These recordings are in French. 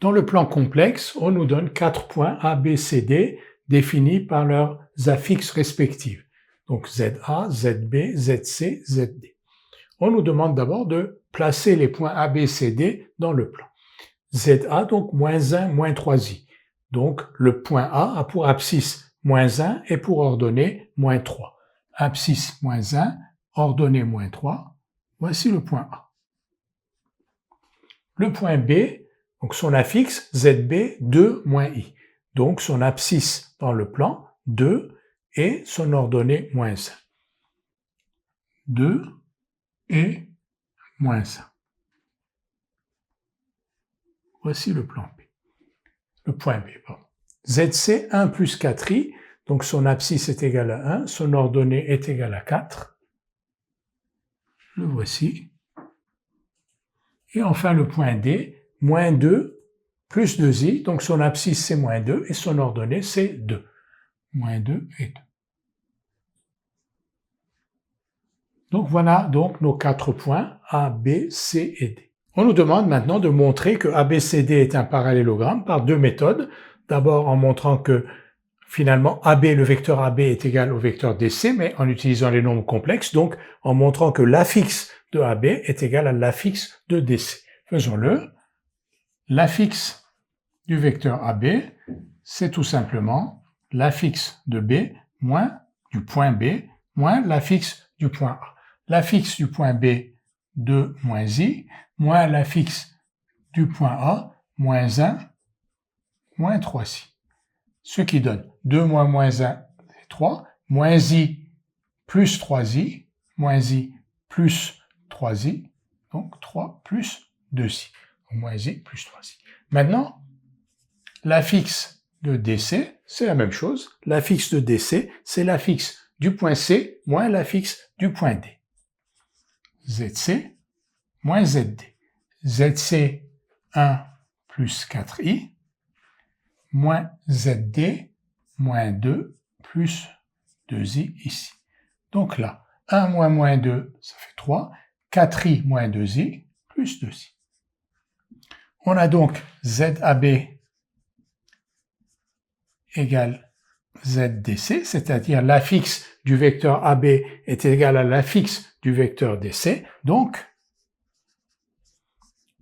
Dans le plan complexe, on nous donne 4 points A, B, C, D définis par leurs affixes respectives. Donc ZA, ZB, ZC, ZD. On nous demande d'abord de placer les points A, B, C, D dans le plan. ZA, donc moins 1, moins 3i. Donc le point A a pour abscisse moins 1 et pour ordonnée moins 3. Abscisse moins 1, ordonnée moins 3. Voici le point A. Le point B, donc son affixe ZB 2 moins i. Donc son abscisse dans le plan 2 et son ordonnée moins 1. 2 et moins 1. Voici le plan B. Le point B, pardon. ZC 1 plus 4i, donc son abscisse est égal à 1, son ordonnée est égale à 4. Le voici. Et enfin le point D, moins 2 plus 2i, donc son abscisse c'est moins 2 et son ordonnée c'est 2. Moins 2 et 2. Donc voilà donc nos 4 points A, B, C et D. On nous demande maintenant de montrer que ABCD est un parallélogramme par deux méthodes. D'abord en montrant que finalement AB, le vecteur AB est égal au vecteur DC, mais en utilisant les nombres complexes, donc en montrant que l'affixe de AB est égal à l'affixe de DC. Faisons-le. L'affixe du vecteur AB, c'est tout simplement l'affixe de B moins du point B moins l'affixe du point A. L'affixe du point B, 2 moins i, moins l'affixe du point A, moins 1, moins 3i. Ce qui donne 2 moins moins 1, c'est 3, moins i plus 3i, moins i plus 3i, donc 3 plus 2i. Donc moins i plus 3i. Maintenant, l'affixe de DC, c'est la même chose. L'affixe de DC, c'est l'affixe du point C moins l'affixe du point D. ZC moins ZD. ZC 1 plus 4i moins ZD moins 2 plus 2i ici. Donc là, 1 moins moins 2, ça fait 3. 4i moins 2i plus 2i. On a donc ZAB égale ZDC, c'est-à-dire l'affixe du vecteur AB est égal à l'affixe du vecteur DC. Donc,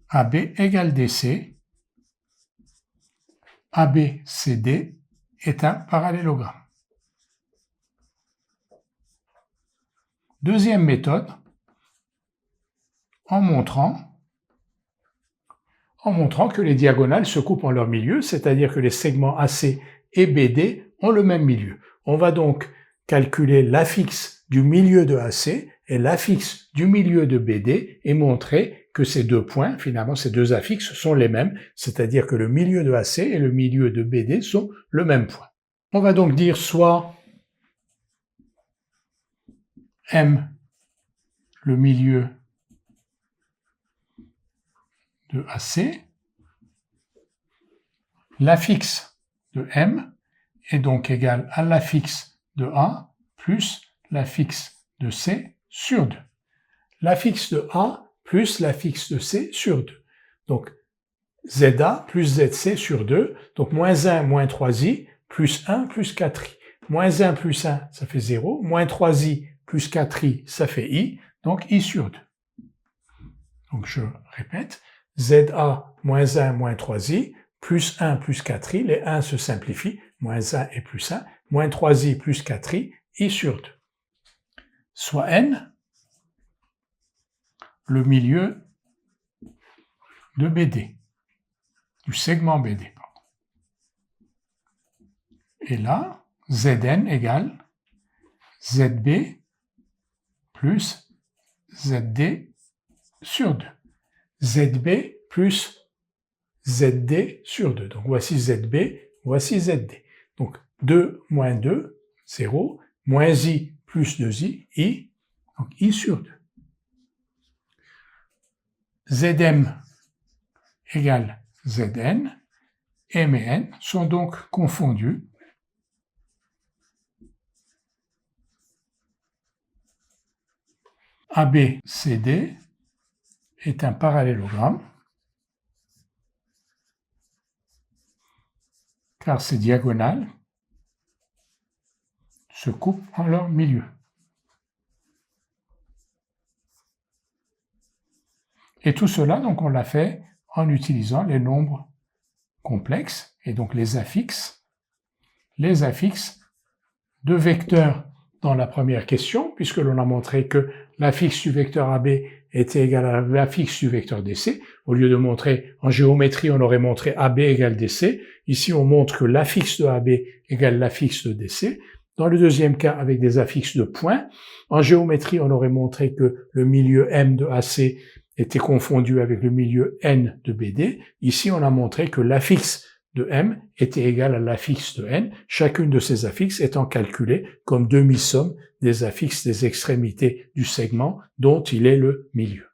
AB égale DC, ABCD est un parallélogramme. Deuxième méthode, en montrant que les diagonales se coupent en leur milieu, c'est-à-dire que les segments AC et BD ont le même milieu. On va donc calculer l'affixe du milieu de AC et l'affixe du milieu de BD et montrer que ces deux points, finalement ces deux affixes, sont les mêmes, c'est-à-dire que le milieu de AC et le milieu de BD sont le même point. On va donc dire soit M, le milieu de AC, l'affixe de M est donc égal à l'affixe de A plus l'affixe de C sur 2. L'affixe de A plus l'affixe de C sur 2. Donc, ZA plus ZC sur 2, donc moins 1 moins 3i, plus 1 plus 4i. Moins 1 plus 1, ça fait 0, moins 3i plus 4i, ça fait i, donc i sur 2. Donc je répète, ZA moins 1 moins 3i, plus 1 plus 4i, les 1 se simplifient, moins 1 et plus 1, moins 3i plus 4i, i sur 2. Soit n, le milieu de BD, du segment BD. Et là, Zn égale ZB plus ZD sur 2. ZB plus ZD sur 2. Donc voici ZB, voici ZD. Donc 2 moins 2, 0, moins i plus 2i, i, donc i sur 2. Zm égale Zn, m et n sont donc confondus. ABCD est un parallélogramme car ces diagonales se coupent en leur milieu. Et tout cela, donc, on l'a fait en utilisant les nombres complexes, et donc les affixes de vecteurs dans la première question, puisque l'on a montré que l'affixe du vecteur AB était égal à l'affixe du vecteur DC. Au lieu de montrer en géométrie, on aurait montré AB égale DC. Ici, on montre que l'affixe de AB égale l'affixe de DC. Dans le deuxième cas, avec des affixes de points, en géométrie, on aurait montré que le milieu M de AC était confondu avec le milieu N de BD. Ici, on a montré que l'affixe de M était égal à l'affixe de N, chacune de ces affixes étant calculée comme demi-somme des affixes des extrémités du segment dont il est le milieu.